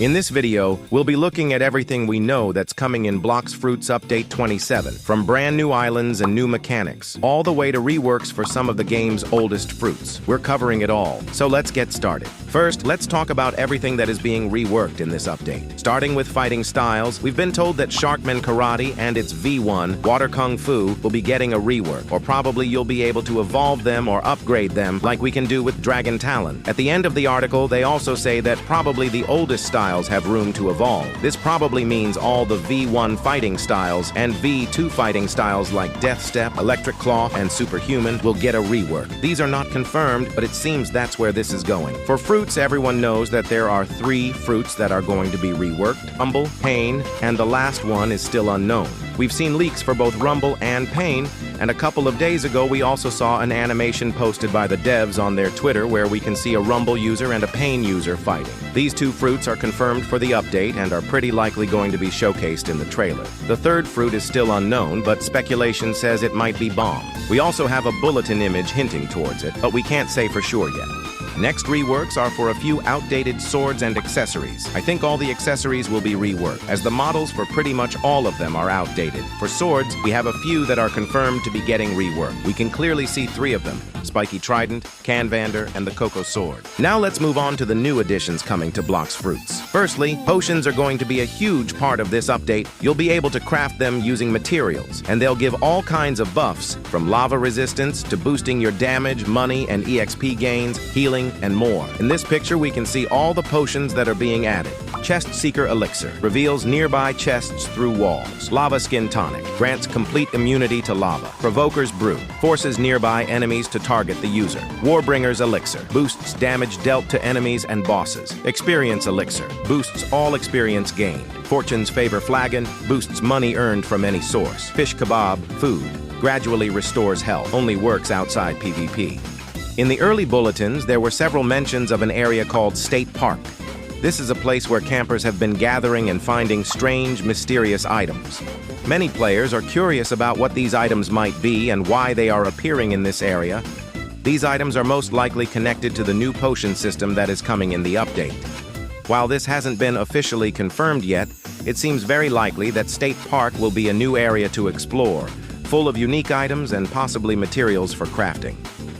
In this video, we'll be looking at everything we know that's coming in Blox Fruits Update 27, from brand new islands and new mechanics, all the way to reworks for some of the game's oldest fruits. We're covering it all, so let's get started. First, let's talk about everything that is being reworked in this update. Starting with fighting styles, we've been told that Sharkman Karate and its V1, Water Kung Fu, will be getting a rework, or probably you'll be able to evolve them or upgrade them like we can do with Dragon Talon. At the end of the article, they also say that probably the oldest styles have room to evolve. This probably means all the V1 fighting styles and V2 fighting styles like Death Step, Electric Claw, and Superhuman will get a rework. These are not confirmed, but it seems that's where this is going. For fruits, everyone knows that there are 3 fruits that are going to be reworked: Rumble, Pain, and the last one is still unknown. We've seen leaks for both Rumble and Pain, and a couple of days ago we also saw an animation posted by the devs on their Twitter where we can see a Rumble user and a Pain user fighting. These 2 fruits are confirmed for the update and are pretty likely going to be showcased in the trailer. The 3rd fruit is still unknown, but speculation says it might be Bomb. We also have a bulletin image hinting towards it, but we can't say for sure yet. Next reworks are for a few outdated swords and accessories. I think all the accessories will be reworked, as the models for pretty much all of them are outdated. For swords, we have a few that are confirmed to be getting reworked. We can clearly see 3 of them: Spiky Trident, Canvander, and the Cocoa Sword. Now let's move on to the new additions coming to Blox Fruits. Firstly, potions are going to be a huge part of this update. You'll be able to craft them using materials, and they'll give all kinds of buffs, from lava resistance to boosting your damage, money, and EXP gains, healing, and more. In this picture, we can see all the potions that are being added. Chest Seeker Elixir reveals nearby chests through walls. Lava Skin Tonic grants complete immunity to lava. Provoker's Brew forces nearby enemies to target the user. Warbringer's Elixir boosts damage dealt to enemies and bosses. Experience Elixir boosts all experience gained. Fortune's Favor Flagon boosts money earned from any source. Fish Kebab Food gradually restores health, only works outside PvP. In the early bulletins, there were several mentions of an area called State Park. This is a place where campers have been gathering and finding strange, mysterious items. Many players are curious about what these items might be and why they are appearing in this area. These items are most likely connected to the new potion system that is coming in the update. While this hasn't been officially confirmed yet, it seems very likely that State Park will be a new area to explore, full of unique items and possibly materials for crafting.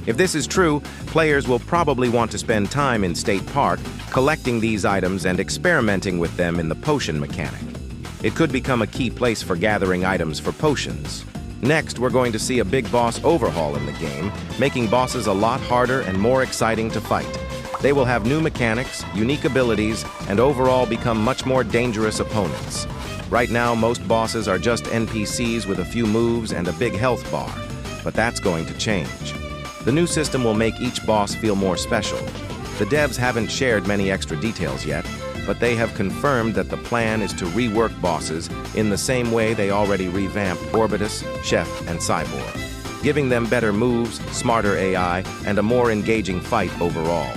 If this is true, players will probably want to spend time in State Park collecting these items and experimenting with them in the potion mechanic. It could become a key place for gathering items for potions. Next, we're going to see a big boss overhaul in the game, making bosses a lot harder and more exciting to fight. They will have new mechanics, unique abilities, and overall become much more dangerous opponents. Right now, most bosses are just NPCs with a few moves and a big health bar, but that's going to change. The new system will make each boss feel more special. The devs haven't shared many extra details yet, but they have confirmed that the plan is to rework bosses in the same way they already revamped Orbitus, Chef, and Cyborg, giving them better moves, smarter AI, and a more engaging fight overall.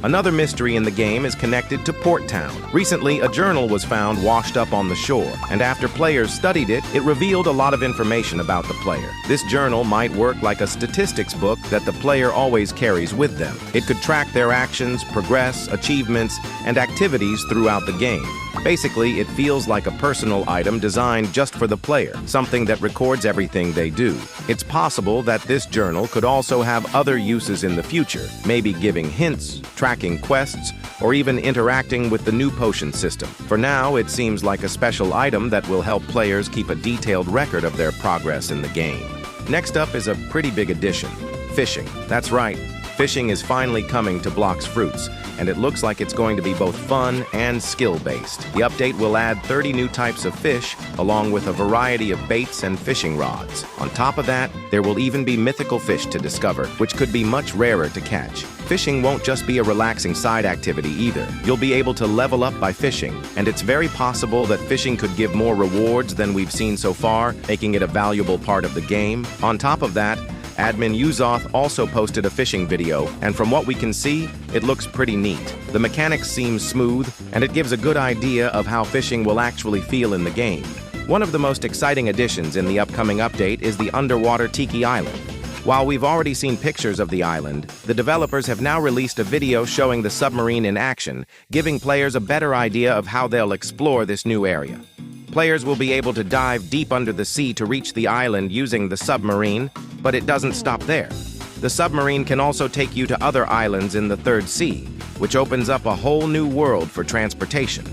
Another mystery in the game is connected to Port Town. Recently, a journal was found washed up on the shore, and after players studied it, it revealed a lot of information about the player. This journal might work like a statistics book that the player always carries with them. It could track their actions, progress, achievements, and activities throughout the game. Basically, it feels like a personal item designed just for the player, something that records everything they do. It's possible that this journal could also have other uses in the future, maybe giving hints, tracking quests, or even interacting with the new potion system. For now, it seems like a special item that will help players keep a detailed record of their progress in the game. Next up is a pretty big addition: fishing. That's right, fishing is finally coming to Blox Fruits, and it looks like it's going to be both fun and skill-based. The update will add 30 new types of fish, along with a variety of baits and fishing rods. On top of that, there will even be mythical fish to discover, which could be much rarer to catch. Fishing won't just be a relaxing side activity either. You'll be able to level up by fishing, and it's very possible that fishing could give more rewards than we've seen so far, making it a valuable part of the game. On top of that, Admin Uzoth also posted a fishing video, and from what we can see, it looks pretty neat. The mechanics seem smooth, and it gives a good idea of how fishing will actually feel in the game. One of the most exciting additions in the upcoming update is the underwater Tiki Island. While we've already seen pictures of the island, the developers have now released a video showing the submarine in action, giving players a better idea of how they'll explore this new area. Players will be able to dive deep under the sea to reach the island using the submarine, but it doesn't stop there. The submarine can also take you to other islands in the third sea, which opens up a whole new world for transportation.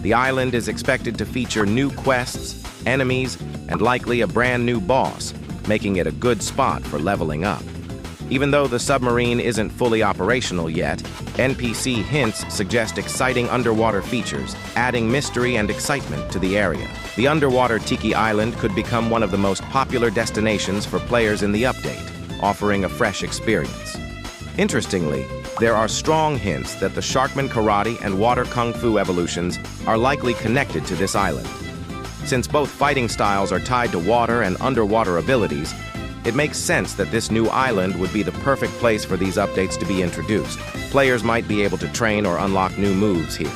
The island is expected to feature new quests, enemies, and likely a brand new boss, making it a good spot for leveling up. Even though the submarine isn't fully operational yet, NPC hints suggest exciting underwater features, adding mystery and excitement to the area. The underwater Tiki Island could become one of the most popular destinations for players in the update, offering a fresh experience. Interestingly, there are strong hints that the Sharkman Karate and Water Kung Fu evolutions are likely connected to this island. Since both fighting styles are tied to water and underwater abilities, it makes sense that this new island would be the perfect place for these updates to be introduced. Players might be able to train or unlock new moves here,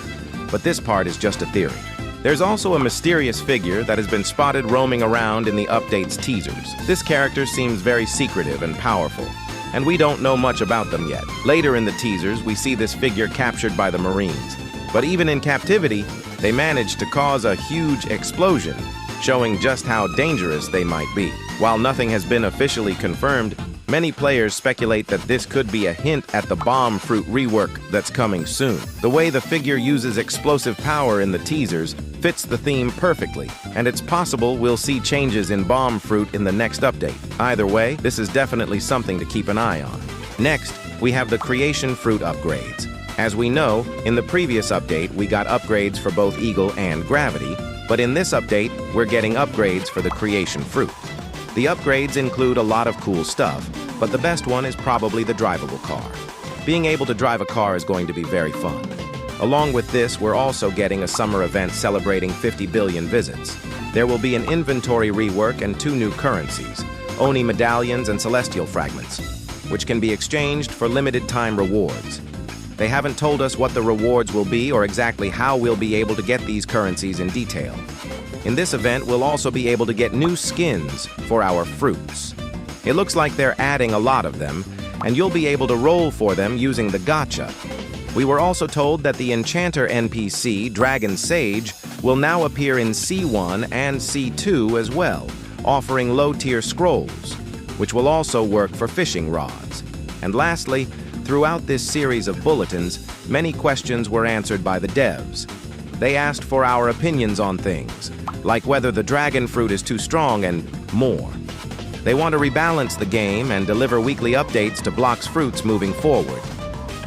but this part is just a theory. There's also a mysterious figure that has been spotted roaming around in the update's teasers. This character seems very secretive and powerful, and we don't know much about them yet. Later in the teasers, we see this figure captured by the Marines. But even in captivity, they managed to cause a huge explosion, showing just how dangerous they might be. While nothing has been officially confirmed, many players speculate that this could be a hint at the Blox Fruit rework that's coming soon. The way the figure uses explosive power in the teasers fits the theme perfectly, and it's possible we'll see changes in Blox Fruit in the next update. Either way, this is definitely something to keep an eye on. Next, we have the Creation Fruit upgrades. As we know, in the previous update, we got upgrades for both Eagle and Gravity, but in this update, we're getting upgrades for the Creation Fruit. The upgrades include a lot of cool stuff, but the best one is probably the drivable car. Being able to drive a car is going to be very fun. Along with this, we're also getting a summer event celebrating 50 billion visits. There will be an inventory rework and 2 new currencies, Oni medallions and celestial fragments, which can be exchanged for limited time rewards. They haven't told us what the rewards will be or exactly how we'll be able to get these currencies in detail. In this event, we'll also be able to get new skins for our fruits. It looks like they're adding a lot of them, and you'll be able to roll for them using the gacha. We were also told that the Enchanter NPC, Dragon Sage, will now appear in C1 and C2 as well, offering low-tier scrolls, which will also work for fishing rods. And lastly, throughout this series of bulletins, many questions were answered by the devs. They asked for our opinions on things, like whether the dragon fruit is too strong and more. They want to rebalance the game and deliver weekly updates to Blox Fruits moving forward.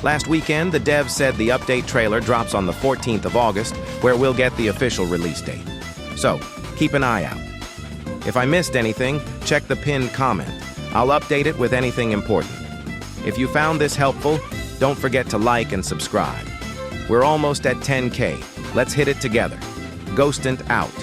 Last weekend, the devs said the update trailer drops on the 14th of August, where we'll get the official release date. So, keep an eye out. If I missed anything, check the pinned comment. I'll update it with anything important. If you found this helpful, don't forget to like and subscribe. We're almost at 10K. Let's hit it together. Ghostant out.